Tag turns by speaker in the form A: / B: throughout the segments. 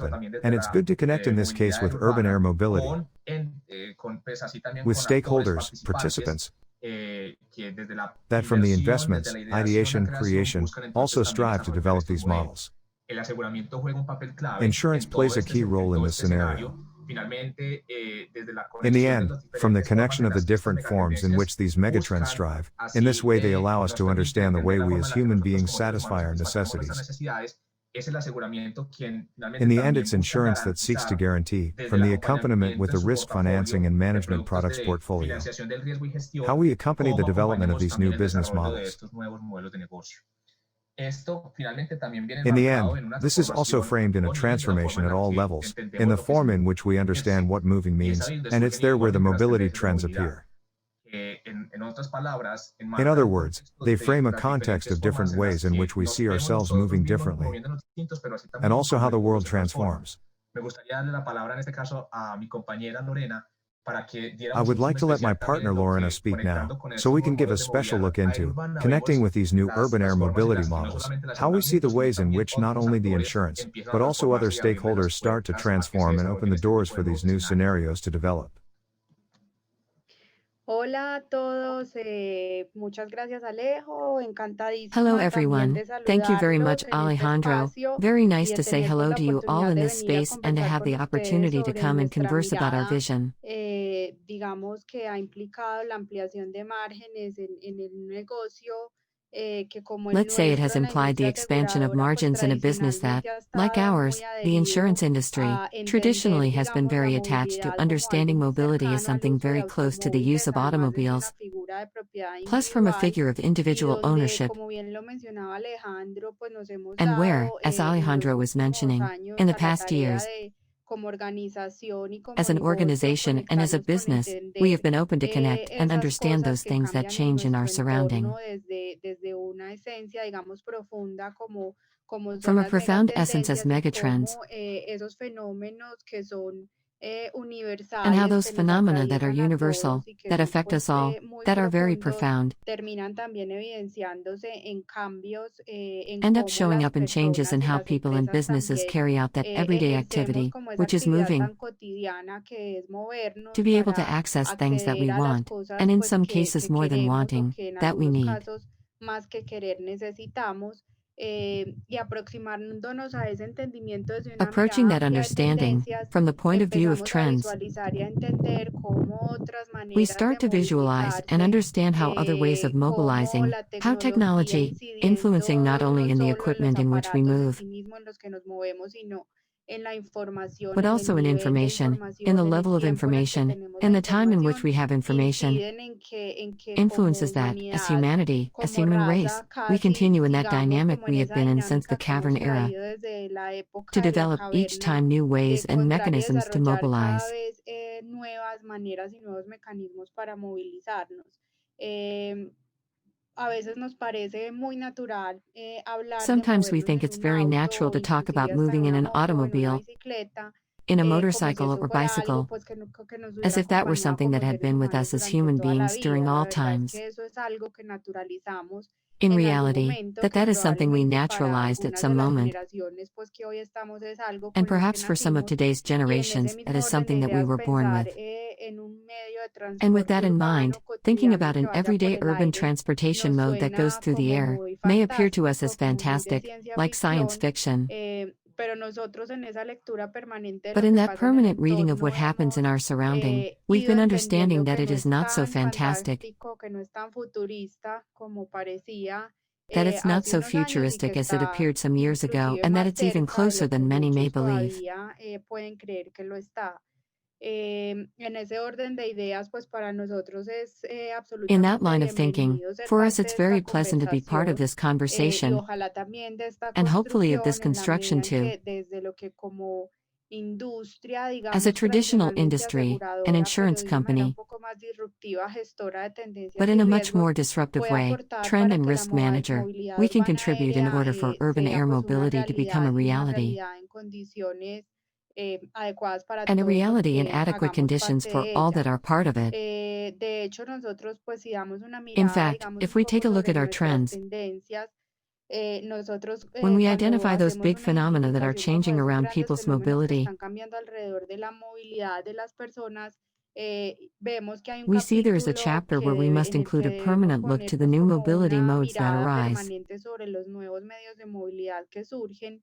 A: happen, and it's good to connect in this case with urban air mobility, with stakeholders, participants, that from the investments, ideation, creation, also strive to develop these models. Insurance plays a key role in this scenario. In the end, from the connection of the different forms in which these megatrends strive, in this way they allow us to understand the way we as human beings satisfy our necessities. In the end, it's insurance that seeks to guarantee, from the accompaniment with the risk financing and management products portfolio, how we accompany the development of these new business models. In the end, this is also framed in a transformation at all levels, in the form in which we understand what moving means, and it's there where the mobility trends appear. In other words, they frame a context of different ways in which we see ourselves moving differently, and also how the world transforms. I would like to let my partner Lorena speak now, so we can give a special look into connecting with these new urban air mobility models, how we see the ways in which not only the insurance, but also other stakeholders start to transform and open the doors for these new scenarios to develop.
B: Hola a todos, muchas gracias Alejo,
C: Hello
B: encantadísima
C: everyone,
B: también de
C: thank you very
B: saludarlos
C: much
B: en este
C: Alejandro,
B: espacio
C: very
B: y
C: nice
B: de
C: to say
B: tener pues
C: hello
B: la
C: to you all
B: oportunidad
C: in
B: de
C: this
B: venir a
C: space and to
B: conversar
C: have
B: con
C: the
B: ustedes
C: opportunity to
B: sobre
C: come and
B: nuestra
C: converse about our
B: mirada,
C: vision.
B: digamos que ha implicado la ampliación de márgenes en el negocio, que como el
C: Let's say it has
B: nuestro en la
C: implied the
B: industria
C: expansion of
B: aseguradora pues
C: margins in a business that,
B: tradicionalmente ha
C: like
B: estado muy
C: ours, the
B: adherido
C: insurance industry,
B: a entender
C: traditionally has been
B: digamos la
C: very attached to
B: movilidad como algo
C: understanding
B: muy
C: mobility as
B: cercano al
C: something
B: uso de
C: very close to the use
B: automóviles,
C: of
B: además desde una
C: automobiles,
B: figura de propiedad
C: plus from a
B: individual
C: figure of
B: y
C: individual
B: donde,
C: ownership,
B: como bien lo mencionaba Alejandro, pues nos hemos
C: and where,
B: dado
C: as
B: en los
C: Alejandro was
B: últimos
C: mentioning,
B: años
C: in the
B: a la
C: past
B: tarea
C: years,
B: de, como organización y como
C: as an
B: negocio,
C: organization and as a
B: conectarnos con
C: business, we have
B: entender
C: been open to connect and
B: esas
C: understand
B: cosas
C: those
B: que
C: things that
B: cambian en
C: change in our
B: nuestro
C: surrounding.
B: entorno desde una esencia, digamos, profunda como son
C: From a
B: las
C: profound essence as
B: megatendencias y
C: megatrends,
B: cómo esos fenómenos que son
C: and how
B: universales,
C: those
B: que nos
C: phenomena that are
B: atraviesan a
C: universal,
B: todos y que
C: that
B: son
C: affect
B: pues
C: us all,
B: muy
C: that are very
B: profundos,
C: profound,
B: terminan también evidenciándose en cambios en
C: end up
B: cómo
C: showing
B: las
C: up in changes in
B: personas y
C: how
B: las
C: people and
B: empresas
C: businesses
B: también
C: carry out that everyday
B: ejercemos
C: activity,
B: como esa
C: which is
B: actividad
C: moving,
B: tan cotidiana que es
C: to
B: movernos
C: be able to
B: para
C: access things that we
B: acceder a las
C: want,
B: cosas
C: and in
B: pues
C: some cases
B: que
C: more than
B: queremos o
C: wanting,
B: que en
C: that we
B: algunos
C: need.
B: casos más que querer necesitamos. Y aproximándonos a ese entendimiento desde una
C: Approaching
B: mirada
C: that
B: amplia de
C: understanding,
B: tendencias,
C: from the point of view of
B: empezamos a
C: trends,
B: visualizar y a entender cómo otras
C: we
B: maneras
C: start
B: de
C: to visualize and
B: movilizarse,
C: understand how other ways of
B: cómo
C: mobilizing,
B: la
C: how
B: tecnología
C: technology, influencing not
B: incidiendo
C: only
B: no
C: in the
B: solo en los
C: equipment in which we
B: aparatos en
C: move,
B: sí mismos en los que nos movemos, sino en la información,
C: but
B: en el
C: also in
B: nivel de
C: information, in
B: información,
C: the
B: en el
C: level of
B: tiempo en el que
C: information,
B: tenemos
C: in
B: la
C: the time in which
B: información,
C: we have information,
B: inciden en que
C: influences
B: como
C: that, as
B: humanidad,
C: humanity, as
B: como
C: human race,
B: raza,
C: we
B: casi
C: continue in that
B: sigamos
C: dynamic
B: como en
C: we have
B: esa
C: been in since the
B: dinámica que hemos
C: cavern era,
B: traído desde la
C: to
B: época de la
C: develop each
B: caverna,
C: time new
B: de
C: ways and
B: encontrar y
C: mechanisms to
B: desarrollar cada
C: mobilize.
B: vez nuevas maneras y nuevos mecanismos para movilizarnos. A veces nos parece muy natural hablar de
C: Sometimes we
B: movernos
C: think
B: en
C: it's
B: un
C: very
B: auto
C: natural
B: o
C: to talk
B: inclusive
C: about
B: hasta en
C: moving in
B: una
C: an
B: moto o en una
C: automobile,
B: bicicleta,
C: in a
B: como si
C: motorcycle
B: eso
C: or
B: fuera algo
C: bicycle,
B: pues que nos
C: as
B: hubiera
C: if that were
B: acompañado
C: something that
B: como
C: had
B: seres
C: been with
B: humanos
C: us as
B: durante
C: human
B: toda la
C: beings during
B: vida. La
C: all
B: verdad es
C: times.
B: que eso es algo que naturalizamos
C: In
B: en algún
C: reality,
B: momento, que
C: that is something we
B: probablemente para
C: naturalized at
B: algunas de
C: some
B: las
C: moment,
B: generaciones pues que hoy estamos es algo
C: and
B: con lo que
C: perhaps for some of
B: nacimos,
C: today's
B: y en ese
C: generations, that
B: mismo
C: is
B: orden de
C: something that we
B: ideas
C: were born
B: pensar
C: with.
B: en un medio de
C: And with that
B: transporte
C: in mind,
B: urbano
C: thinking
B: cotidiano
C: about
B: que
C: an
B: vaya por
C: everyday
B: el
C: urban
B: aire
C: transportation
B: nos
C: mode that goes
B: suena
C: through the
B: como
C: air
B: muy
C: may appear to us as
B: fantástico, como muy de
C: fantastic,
B: ciencia
C: like science
B: ficción,
C: fiction,
B: pero nosotros en esa lectura permanente de
C: but
B: lo
C: in
B: que
C: that
B: pasa en el
C: permanent reading of
B: entorno
C: what happens in
B: hemos
C: our surrounding, we've
B: ido
C: been
B: entendiendo
C: understanding that
B: que
C: it
B: no
C: is
B: es
C: not so
B: tan
C: fantastic,
B: fantástico, que no es tan futurista como parecía
C: that it's not
B: hace
C: so
B: unos años, y que
C: futuristic as it
B: está
C: appeared some years ago,
B: inclusive
C: and that
B: más
C: it's even
B: cerca de
C: closer
B: lo que
C: than many may
B: muchos
C: believe.
B: todavía pueden creer que lo está. En ese orden de ideas, pues para nosotros es
C: In that
B: absolutamente
C: line of thinking,
B: bienvenido ser
C: for us
B: parte
C: it's
B: de
C: very
B: esta
C: pleasant to be part of
B: conversación,
C: this
B: y
C: conversation,
B: ojalá también de esta
C: and hopefully of this
B: construcción, en la medida
C: construction
B: en
C: too.
B: que desde lo que como industria,
C: As a
B: digamos,
C: traditional
B: tradicionalmente
C: industry, an
B: aseguradora,
C: insurance
B: pero de una manera un
C: company,
B: poco más disruptiva, gestora de
C: but
B: tendencias
C: in
B: y
C: a much
B: riesgos,
C: more disruptive
B: puede
C: way,
B: aportar
C: trend
B: para
C: and
B: que la
C: risk manager,
B: movilidad
C: we can
B: urbana
C: contribute in
B: aérea
C: order for urban
B: sea
C: air
B: pues una
C: mobility to become a
B: realidad, y una
C: reality,
B: realidad en condiciones adecuadas para
C: and a
B: todos los
C: reality in
B: que
C: adequate
B: hagamos
C: conditions
B: parte
C: for
B: de
C: all
B: ella.
C: that are part of it.
B: De hecho, nosotros, pues si damos una
C: In
B: mirada,
C: fact,
B: digamos,
C: if
B: un
C: we take
B: poco
C: a look
B: sobre
C: at our
B: nuestras
C: trends,
B: tendencias, nosotros
C: when we
B: cuando
C: identify those
B: hacemos
C: big
B: una
C: phenomena that are
B: identificación como
C: changing
B: de esos
C: around
B: grandes
C: people's
B: fenómenos que
C: mobility,
B: están cambiando alrededor de la movilidad de las personas, vemos que hay un
C: we see there is a
B: capítulo
C: chapter where we must
B: en el que
C: include a
B: debemos
C: permanent look
B: poner
C: to the
B: pues
C: new
B: como
C: mobility
B: una
C: modes that
B: mirada
C: arise.
B: permanente sobre los nuevos medios de movilidad que surgen,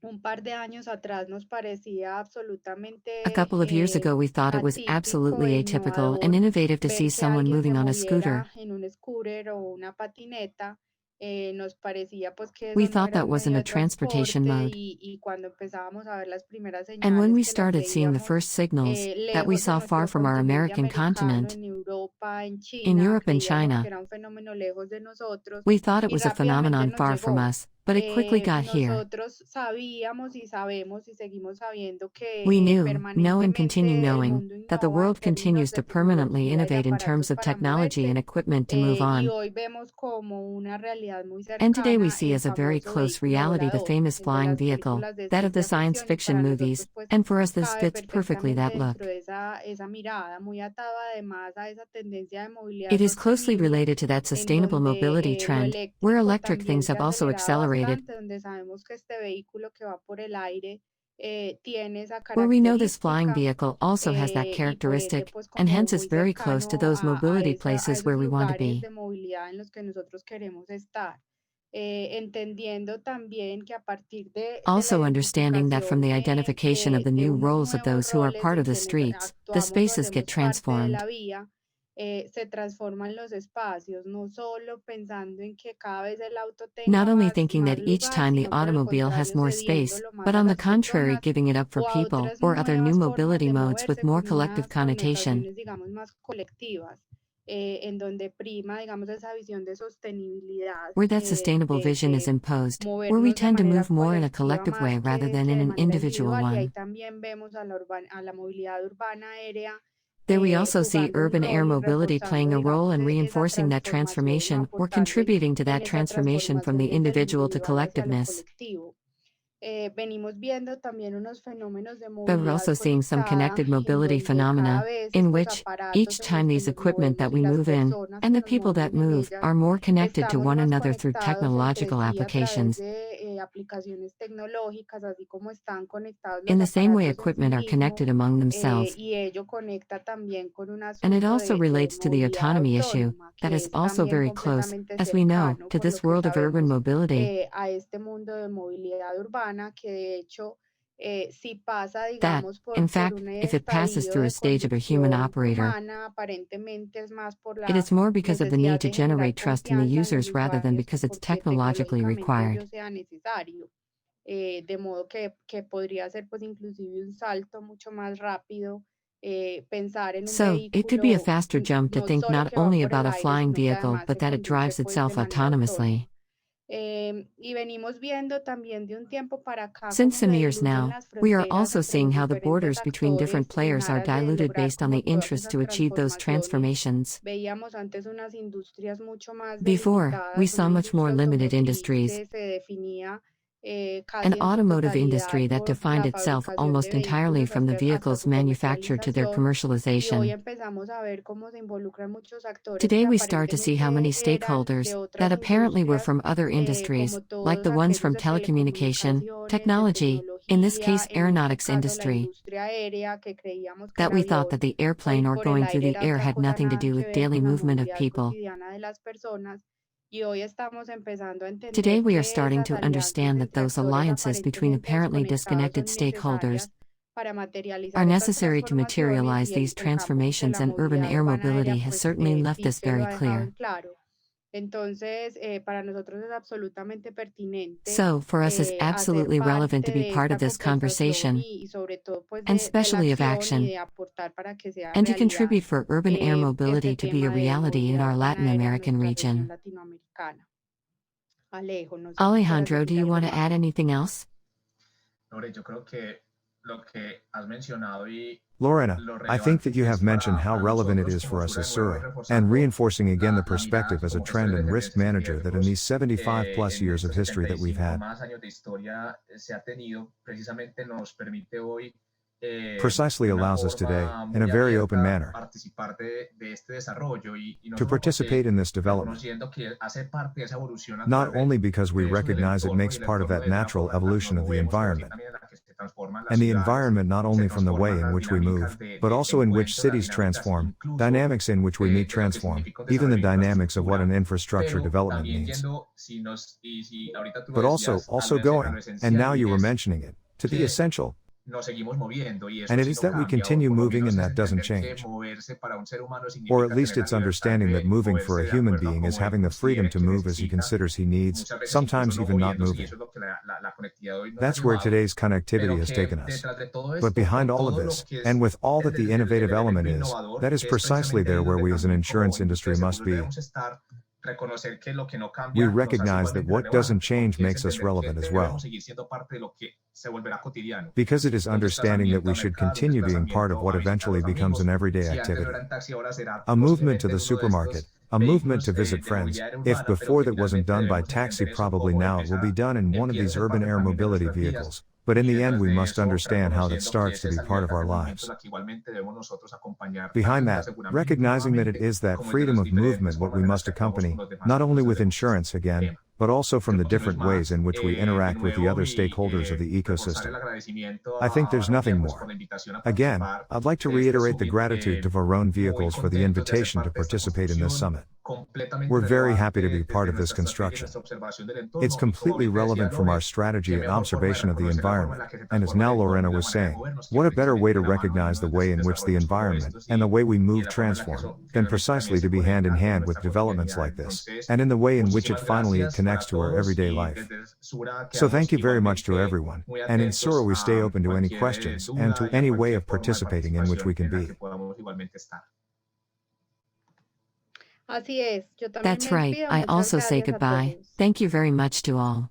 B: un par de años atrás nos parecía absolutamente
C: A couple of years ago, we thought it was
B: atípico
C: absolutely
B: e
C: atypical and
B: innovador
C: innovative to
B: ver
C: see
B: que
C: someone
B: alguien se
C: moving on a scooter.
B: moviera en un scooter o una patineta. Nos parecía pues que
C: We
B: eso no
C: thought
B: era
C: that
B: un medio
C: wasn't a
B: de
C: transportation
B: transporte
C: mode.
B: y cuando empezábamos a ver las primeras
C: And when
B: señales
C: we
B: que las
C: started seeing the
B: veíamos
C: first signals that we
B: lejos de
C: saw far
B: nuestro
C: from our
B: continente
C: American
B: americano,
C: continent,
B: en Europa, en
C: in
B: China,
C: Europe and
B: creíamos
C: China,
B: que era un fenómeno lejos de nosotros
C: we thought it
B: y
C: was a
B: rápidamente
C: phenomenon
B: nos
C: far from
B: llegó.
C: us, but it quickly got here.
B: Nosotros sabíamos y sabemos y seguimos sabiendo que
C: We know and continue
B: permanentemente el
C: knowing
B: mundo
C: that the
B: innova en
C: world continues
B: términos de
C: to permanently
B: tecnología y
C: innovate in
B: aparatos
C: terms of
B: para
C: technology and
B: moverse.
C: equipment to move
B: Y
C: on.
B: hoy vemos como una realidad muy
C: And today we
B: cercana
C: see
B: el
C: as a very
B: famoso
C: close
B: vehículo
C: reality the
B: volador,
C: famous
B: el de
C: flying
B: las
C: vehicle,
B: películas de
C: that of the
B: ciencia
C: science
B: ficción, y
C: fiction
B: para
C: movies,
B: nosotros pues
C: and for us this
B: cabe
C: fits perfectly
B: perfectamente
C: that look.
B: dentro de esa mirada, muy atada además a esa tendencia de movilidad
C: It is closely
B: sostenible,
C: related to that
B: en
C: sustainable mobility
B: donde lo
C: trend, where
B: eléctrico
C: electric
B: también
C: things
B: se
C: have
B: ha
C: also
B: acelerado
C: accelerated,
B: bastante, donde sabemos que este vehículo que va por el aire tiene esa
C: where we know this flying
B: característica
C: vehicle also has that
B: y por ende
C: characteristic,
B: pues
C: and
B: como
C: hence is
B: muy
C: very close to
B: cercano
C: those mobility
B: a
C: places
B: esos
C: where we want to
B: lugares
C: be.
B: de movilidad en los que nosotros queremos estar. Entendiendo también que a partir de la
C: Also understanding that from the identification of the
B: de
C: new
B: unos
C: roles of
B: nuevos
C: those who are
B: roles
C: part
B: en
C: of the
B: quienes
C: streets, the
B: actuamos o
C: spaces get
B: hacemos parte de
C: transformed.
B: la vía, se transforman los espacios, no solo pensando en que cada vez el auto
C: Not
B: tenga
C: only
B: más
C: thinking that each
B: lugar,
C: time the
B: sino por el
C: automobile has
B: contrario
C: more space,
B: cediéndolo más
C: but
B: a
C: on the
B: las
C: contrary
B: personas
C: giving it up for
B: o a
C: people
B: otras
C: or other new
B: nuevas formas
C: mobility
B: de
C: modes with
B: moverse
C: more
B: con
C: collective
B: unas
C: connotation.
B: connotaciones, digamos, más colectivas, en donde prima, digamos, esa visión de sostenibilidad,
C: Where that sustainable vision is
B: de
C: imposed, where we
B: movernos de
C: tend to
B: manera
C: move more in a
B: colectiva
C: collective way
B: más
C: rather than
B: que
C: in
B: de
C: an
B: manera
C: individual
B: individual, y ahí
C: one.
B: también vemos a la movilidad urbana aérea
C: There we also see
B: jugando un
C: urban air
B: rol y
C: mobility
B: reforzando,
C: playing a role
B: digamos,
C: in
B: esa
C: reinforcing that
B: transformación o
C: transformation or
B: aportando
C: contributing to
B: en
C: that
B: esa
C: transformation from the
B: transformación desde el
C: individual to
B: individual hacia lo
C: collectiveness.
B: colectivo. Venimos viendo también unos fenómenos de
C: But we're also
B: movilidad
C: seeing some
B: conectada
C: connected
B: en
C: mobility
B: donde cada
C: phenomena,
B: vez
C: in
B: estos
C: which, each
B: aparatos en
C: time
B: los que
C: these
B: nos
C: equipment that
B: movemos y
C: we
B: las
C: move in,
B: personas
C: and
B: que
C: the
B: nos
C: people that
B: movemos en
C: move,
B: ellas
C: are more connected to
B: estamos
C: one
B: más
C: another through
B: conectados entre
C: technological
B: sí a través
C: applications.
B: de aplicaciones tecnológicas, así como están conectados
C: In
B: los
C: the same way
B: aparatos en sí
C: equipment are
B: mismos,
C: connected among themselves.
B: y ello conecta también con un
C: And it
B: asunto
C: also
B: de
C: relates to the
B: movilidad
C: autonomy issue,
B: autónoma,
C: that
B: que
C: is
B: es
C: also
B: también
C: very close,
B: completamente
C: as we know,
B: cercano,
C: to
B: por
C: this
B: lo que
C: world of urban
B: sabemos,
C: mobility.
B: a este mundo de movilidad urbana, que de hecho, si pasa,
C: That,
B: digamos,
C: in
B: por
C: fact,
B: un
C: if it passes
B: estadio
C: through a
B: de
C: stage of a human
B: conducción
C: operator,
B: humana, aparentemente es más por
C: it
B: la
C: is more because of the need
B: necesidad
C: to
B: de generar
C: generate trust in the
B: confianza en los
C: users rather than
B: usuarios que
C: because it's
B: porque
C: technologically
B: tecnológicamente ello
C: required.
B: sea necesario. De modo que podría ser pues inclusive un salto mucho más rápido, pensar en un
C: So, it could be a
B: vehículo
C: faster jump to
B: no
C: think
B: solo
C: not
B: que va
C: only
B: por el
C: about a
B: aire,
C: flying
B: sino que
C: vehicle,
B: además
C: but
B: se
C: that it
B: conduce
C: drives
B: pues de
C: itself
B: manera autónoma.
C: autonomously.
B: Y venimos viendo también de un tiempo para acá
C: Since
B: cómo
C: some
B: se
C: years
B: diluyen
C: now,
B: las
C: we are
B: fronteras
C: also
B: entre
C: seeing
B: los
C: how the
B: diferentes
C: borders between different
B: actores en
C: players are
B: aras de
C: diluted
B: lograr
C: based on the
B: como todas
C: interest
B: esas
C: to achieve those
B: transformaciones.
C: transformations.
B: Veíamos antes unas industrias mucho más
C: Before, we
B: delimitadas,
C: saw
B: una
C: much more
B: industria
C: limited
B: automotriz
C: industries,
B: que se definía
C: an
B: casi en su
C: automotive
B: totalidad
C: industry that
B: por
C: defined
B: la
C: itself
B: fabricación de
C: almost entirely
B: vehículos
C: from the
B: hasta
C: vehicles
B: su
C: manufactured to their
B: comercialización. Y hoy
C: commercialization.
B: empezamos a ver cómo se involucran muchos actores que
C: Today we start to see how many
B: aparentemente eran de
C: stakeholders,
B: otras
C: that apparently were
B: industrias,
C: from other industries,
B: como
C: like the
B: todos
C: ones
B: aquellos
C: from
B: de
C: telecommunication,
B: telecomunicaciones, de
C: technology, in this
B: tecnología,
C: case
B: en este
C: aeronautics
B: caso la
C: industry,
B: industria aérea, que creíamos que
C: that
B: el
C: we thought that
B: avión
C: the
B: o
C: airplane
B: ir
C: or
B: por el
C: going through
B: aire
C: the
B: era
C: air
B: otra
C: had
B: cosa
C: nothing to
B: nada
C: do
B: que
C: with
B: ver
C: daily
B: con la
C: movement of
B: movilidad
C: people.
B: cotidiana de las personas. Y hoy estamos empezando a
C: Today
B: entender
C: we are
B: que
C: starting
B: esas
C: to
B: alianzas
C: understand that
B: entre
C: those
B: actores
C: alliances between
B: aparentemente
C: apparently
B: desconectados
C: disconnected
B: son
C: stakeholders
B: necesarias para
C: are
B: materializar estas
C: necessary to
B: transformaciones,
C: materialize
B: y
C: these
B: el campo de
C: transformations,
B: la
C: and urban
B: movilidad
C: air
B: urbana aérea
C: mobility has
B: pues
C: certainly left
B: sí
C: this
B: que lo
C: very
B: ha dejado
C: clear.
B: en claro. Entonces, para nosotros es absolutamente pertinente
C: So, for us it's
B: hacer
C: absolutely relevant to
B: parte
C: be
B: de
C: part of
B: esta
C: this
B: conversación
C: conversation,
B: y sobre todo pues
C: and
B: de la
C: especially of
B: acción y
C: action,
B: de aportar para que sea
C: and to
B: realidad
C: contribute for urban air
B: este
C: mobility to be a
B: tema de
C: reality in
B: movilidad
C: our Latin
B: urbana aérea en
C: American
B: nuestra región
C: region.
B: latinoamericana. Alejo, no sé si quieras
C: Alejandro, do
B: decir
C: you
B: algo
C: want to
B: más.
C: add anything else?
D: Lore, yo creo que lo que has mencionado y
A: Lorena,
D: lo
A: I think
D: relevante
A: that you
D: que es
A: have mentioned how
D: para
A: relevant it
D: nosotros
A: is
D: como
A: for us
D: Sura
A: as
D: de nuevo y
A: Sura, and
D: reforzando
A: reinforcing again the
D: la mirada
A: perspective as a
D: como
A: trend
D: gestores
A: and
D: de
A: risk
D: riesgos y
A: manager that in
D: riesgos
A: these 75 plus
D: en
A: years of
D: estos
A: history that we've
D: 75
A: had.
D: más años de historia se ha tenido, precisamente nos permite hoy
A: Precisely
D: de una
A: allows us today,
D: forma
A: in a
D: muy
A: very open
D: abierta,
A: manner,
D: participar de este desarrollo y no
A: to
D: solo porque
A: participate in this development,
D: reconociendo que hace parte de esa evolución
A: not
D: natural
A: only because we
D: que es un
A: recognize it
D: entorno y
A: makes
D: el
A: part of
D: entorno
A: that
D: de la
A: natural
D: forma en la que nos
A: evolution of the
D: movemos, pero sí
A: environment,
D: también en la que se
A: and the environment not only from the way in which we move, but also in which cities transform, dynamics in which we meet transform, even the dynamics of what an infrastructure development means. But also going, and now you were mentioning it, to the essential. And it is that we continue moving and that doesn't change. Or at least it's understanding that moving for a human being is having the freedom to move as he considers he needs, sometimes even not moving. That's where today's connectivity has taken us. But behind all of this, and with all that the innovative element is, that is precisely there where we as an insurance industry must be. We recognize that what doesn't change makes us relevant as well. Because it is understanding that we should continue being part of what eventually becomes an everyday activity. A movement to the supermarket, a movement to visit friends, if before that wasn't done by taxi, probably now it will be done in one of these urban air mobility vehicles. But in the end we must understand how that starts to be part of our lives. Behind that, recognizing that it is that freedom of movement what we must accompany, not only with insurance again, but also from the different ways in which we interact with the other stakeholders of the ecosystem. I think there's nothing more. Again, I'd like to reiterate the gratitude to Varone Vehicles for the invitation to participate in this summit. We're very happy to be part of this construction. It's completely relevant from our strategy and observation of the environment, and as now Lorena was saying, what a better way to recognize the way in which the environment and the way we move transform, than precisely to be hand in hand with developments like this, and in the way in which it finally connects to our everyday life. So thank you very much to everyone, and in Sura we stay open to any questions, and to any way of participating in which we can be.
B: Así es, yo también
C: That's
B: me
C: right,
B: despido.
C: I
B: Muchas
C: also say
B: gracias a
C: goodbye.
B: todos.
C: Thank you very much to all.